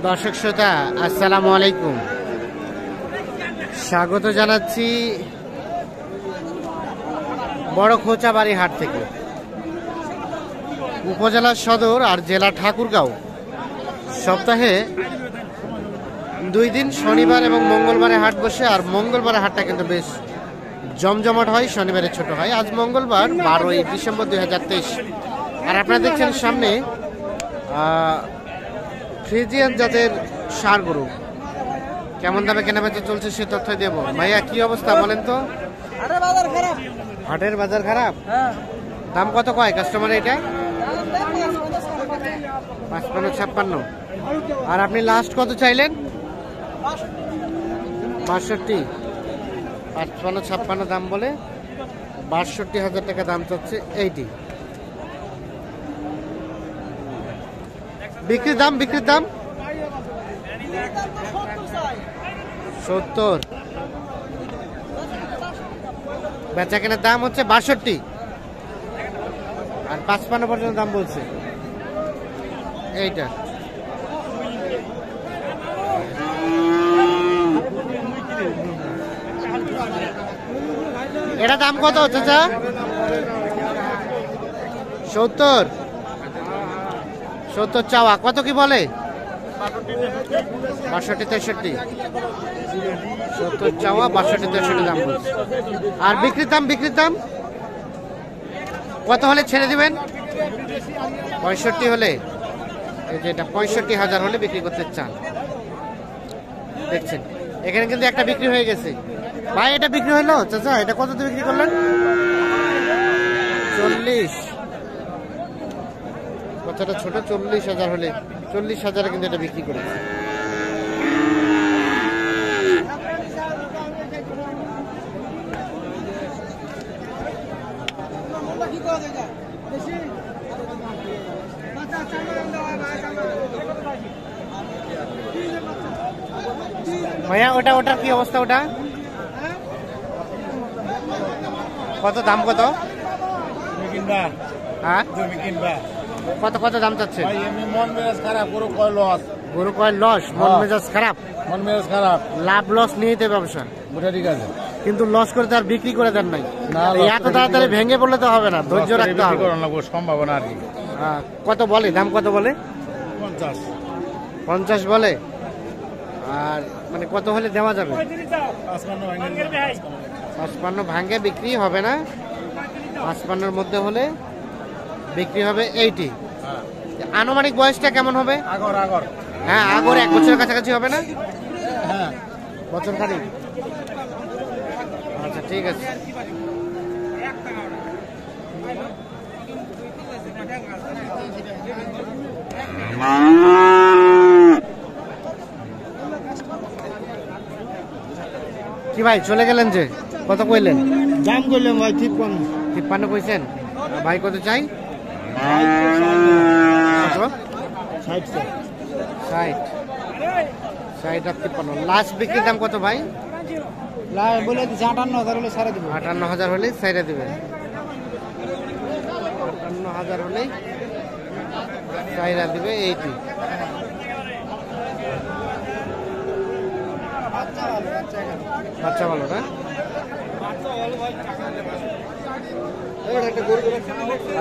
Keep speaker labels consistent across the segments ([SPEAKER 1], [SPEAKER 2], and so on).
[SPEAKER 1] দর্শক শ্রোতা আসসালামু আলাইকুম, স্বাগত জানাচ্ছি বড় খোঁচাবাড়ি হাট থেকে। উপজেলা সদর আর জেলা ঠাকুরগাঁও। সপ্তাহে 2 দিন শনিবার এবং মঙ্গলবারে হাট বসে, আর মঙ্গলবারে হাটটা কিন্তু বেশ জমজমাট হয়, শনিবারে ছোট হয়। আজ মঙ্গলবার 12ই ডিসেম্বর 2023। আর আপনারা দেখছেন সামনে ফ্রিজিয়ান জাতের ষাঁড় গরু কেমন দামে কেনাবেচা চলছে সে তথ্য দেব। ভাইয়া কি অবস্থা বলেন তো? হাটের বাজার খারাপ। দাম কত কয় কাস্টমার? এটা 55-56। আর আপনি লাস্ট কত চাইলেন? 62। 55-56 দাম বলে 62,000 টাকা দাম চাচ্ছে। এইটি বিক্রির দাম 70। বেচা কেনার দাম হচ্ছে 62 আর 55 পর্যন্ত দাম বলছে। এইটা এটা দাম কত চাচা? 70 চাওয়া। কত কি বলে? 62-63। 70 চাওয়া, 62-63 দাম বলছে। আর বিক্রির দাম কত হলে ছেড়ে দিবেন? 65 হলে, এই যে এটা 65,000 হলে বিক্রি করতে চান। দেখছেন এখানে কিন্তু একটা বিক্রি হয়ে গেছে। ভাই এটা বিক্রি হইলো চাচা? এটা কত দিয়ে বিক্রি করলেন? 40। বাচ্চাটা ছোট, 40,000 হলে, 40,000 কিন্তু এটা বিক্রি করেছে। ভাইয়া ওটার কি অবস্থা? ওটা কত দাম? কত হ্যাঁ কত দাম চাচ্ছে?
[SPEAKER 2] মন মেজাজ খারাপ, গরু কয় লস,
[SPEAKER 1] মন মেজাজ খারাপ। লাভ লস নিয়েতে ব্যবসা,
[SPEAKER 2] ঠিক আছে,
[SPEAKER 1] কিন্তু লস করে তার বিক্রি করে দেন নাই। এত তাড়াতাড়ি ভেঙে পড়লে তো হবে না, ধৈর্য রাখতে হবে।
[SPEAKER 2] সম্ভাবনা আর কি।
[SPEAKER 1] কত বলে দাম? কত বলে? 50 বলে। আর মানে কত হলে দেওয়া যাবে? 55 ভাঙে বিক্রি হবে না, 55-র মধ্যে হলে বিক্রি হবে। 80। আনুমানিক বয়সটা কেমন হবে? হ্যাঁ আগর 1 বছরের কাছাকাছি হবে না? বছর খানিক। আচ্ছা ঠিক আছে। কি ভাই চলে গেলেন যে? কত কইলেন?
[SPEAKER 2] দাম করলাম ভাই
[SPEAKER 1] 53 কইছেন। ভাই কত চাই? 60 আর 53। লাস্ট বিক্রির দাম কত ভাই?
[SPEAKER 2] বলে 58,000 হলে সারা দিব।
[SPEAKER 1] 58,000 হলেই সাইরা দিবেন। 58,000 হলেই সাইরা দিবে। 80। বাচ্চা ভালো না?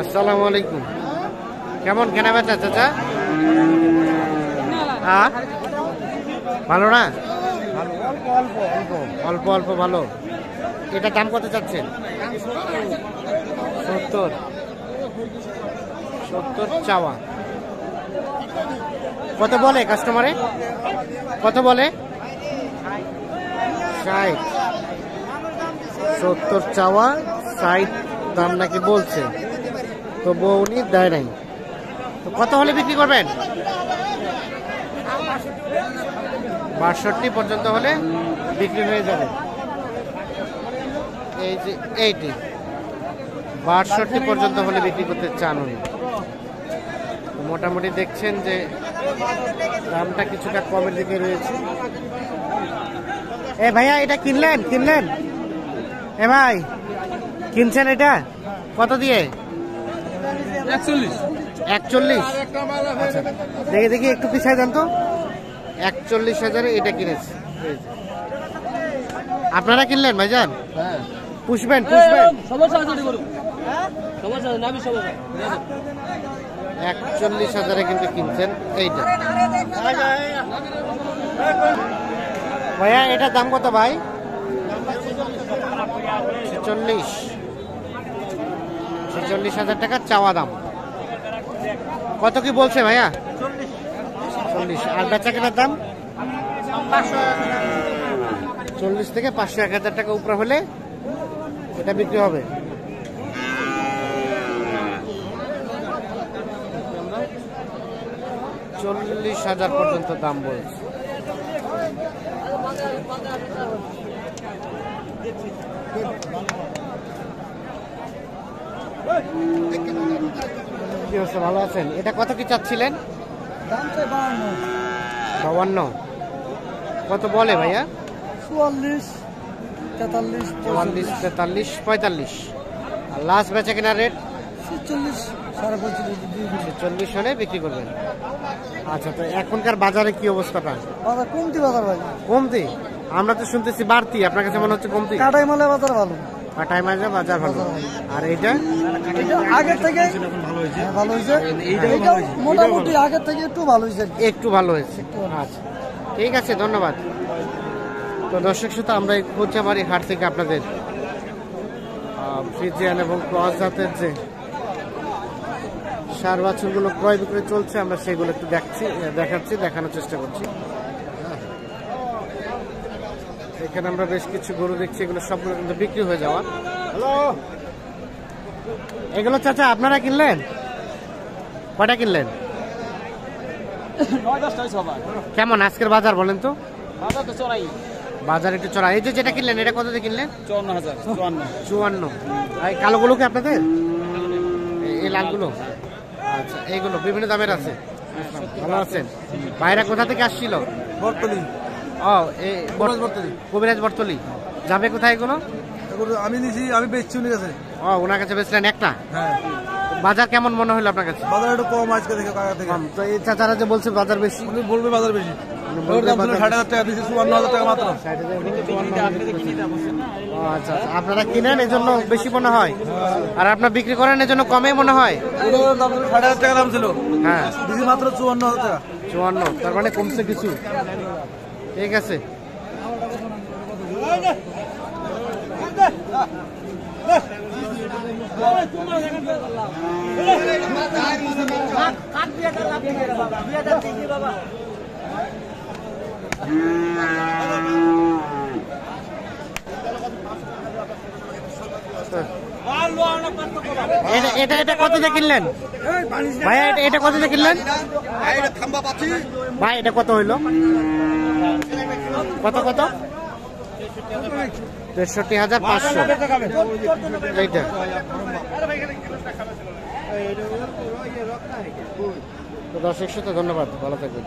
[SPEAKER 1] আসসালামু আলাইকুম, কেমন কেনা বেচা চাচা? ভালো না? অল্প অল্প ভালো। এটা দাম কত চাচ্ছেন? 70 চাওয়া। কত বলে কাস্টমারে? কত বলে? 60। 70 চাওয়া, 60 দাম নাকি বলছে, তো উনি দেয় নাই। তো কত হলে বিক্রি করবেন? 62 পর্যন্ত হলে বিক্রি হয়ে যাবে। এই যে 80, 62 পর্যন্ত হলে বিক্রি করতে চান উনি। মোটামুটি দেখছেন যে দামটা কিছুটা কমের দিকে রয়েছে। এ ভাইয়া এটা কিনলেন? এ ভাই কিনছেন এটা কত দিয়ে?
[SPEAKER 2] 41।
[SPEAKER 1] আচ্ছা দেখি একটু পিছায় যান তো। 41,000 এটা কিনেছে। আপনারা কিনলেন ভাইজান?
[SPEAKER 2] হ্যাঁ
[SPEAKER 1] পুষবেন? 41,000 কিন্তু কিনছেন এইটা। ভাইয়া এটার দাম কত ভাই? 46,000 টাকা চাওয়া দাম। কত কি বলছে ভাইয়া? 40। আর বেচা কেনার দাম 40 থেকে 500-1000 টাকা উপরে হলে এটা বিক্রি হবে। 40,000 পর্যন্ত দাম বলছে। কি অবস্থা, ভালো আছেন? এটা কত কি চাচ্ছিলেন? 52। কত বলে ভাইয়া?
[SPEAKER 3] 44, 43,
[SPEAKER 1] 44, 43, 45। আর লাস্ট বেচা কেনার রেট
[SPEAKER 3] 46, 45,
[SPEAKER 1] 40 হলে বিক্রি করবেন। আচ্ছা, তো এখনকার বাজারে কি অবস্থাটা?
[SPEAKER 3] বাজার কমতি বাজার ভাই।
[SPEAKER 1] কমতি? আমরা তো শুনতেছি বাড়তি, আপনার কাছে মনে হচ্ছে কমতি?
[SPEAKER 3] কাটাই মালে বাজার ভালো।
[SPEAKER 1] কাটাই মাঝে বাজার ভালো। আর এইটা
[SPEAKER 3] আগের থেকে ভালো হয়েছে। এইটা মোটামুটি আগের থেকে একটু ভালো হয়েছে।
[SPEAKER 1] একটু ভালো হয়েছে। আচ্ছা, ঠিক আছে, ধন্যবাদ। তো দর্শক শ্রোতা, আমরা এই কোচাবাড়ি হাট থেকে আপনাদের ফ্রিজিয়ান এবং ক্রস জাতের যে সার বাছুরগুলো ক্রয় বিক্রয় চলছে, আমরা সেগুলো একটু দেখাচ্ছি, দেখানোর চেষ্টা করছি। এখানে আমরা বেশ কিছু গরু দেখছি, এগুলো সবগুলো কিন্তু বিক্রি হয়ে যাওয়া। হ্যালো, এগুলো চাচা আপনারা কিনলেন? কয়টা কিনলেন? কেমন আজকের বাজার বলেন তো? বাজার একটু চড়া। এই যে যেটা কিনলেন এটা কত দিয়ে কিনলেন? 54। আর কালোগুলো কি আপনাদের? এই লালগুলো? আচ্ছা, এইগুলো বিভিন্ন দামের আছে। ভালো আছেন? বাইরে কোথা থেকে আসছিল?
[SPEAKER 3] বর্তলি।
[SPEAKER 1] ও, এই কবিরাজ বর্তলি। যাবে কোথায় এগুলো?
[SPEAKER 3] আমি নিছি, আমি বেচছি উনি কাছে।
[SPEAKER 1] ও, ওনার কাছে বেচলেন একটা?
[SPEAKER 3] হ্যাঁ।
[SPEAKER 1] বাজার কেমন মনে হলো আপনার কাছে?
[SPEAKER 3] বাজার একটু কম আজকে থেকে কাকা থেকে।
[SPEAKER 1] কম? তো এই চাচারা যে বলছে বাজার বেশি,
[SPEAKER 3] উনি বলবে বাজার বেশি। ওর দাম ছিল 60,000 টাকা, দিছি 54,000 টাকা মাত্র।
[SPEAKER 1] ও আচ্ছা, আপনারা কিনেন এই জন্য বেশি মনে হয়, আর আপনার বিক্রি করেন এই জন্য কমে মনে হয়।
[SPEAKER 3] ওর দাম ছিল 60,000 টাকা দাম ছিল।
[SPEAKER 1] হ্যাঁ,
[SPEAKER 3] দিছি মাত্র 54,000 টাকা।
[SPEAKER 1] 54, তার মানে কমছে কিছু। ঠিক আছে। এটা কত দিয়ে কিনলেন ভাই? এটা কত দিয়ে কিনলেন ভাই? এটা কত হইলো? কত? 63,500। এইটা তো দর্শক, ধন্যবাদ, ভালো থাকবেন।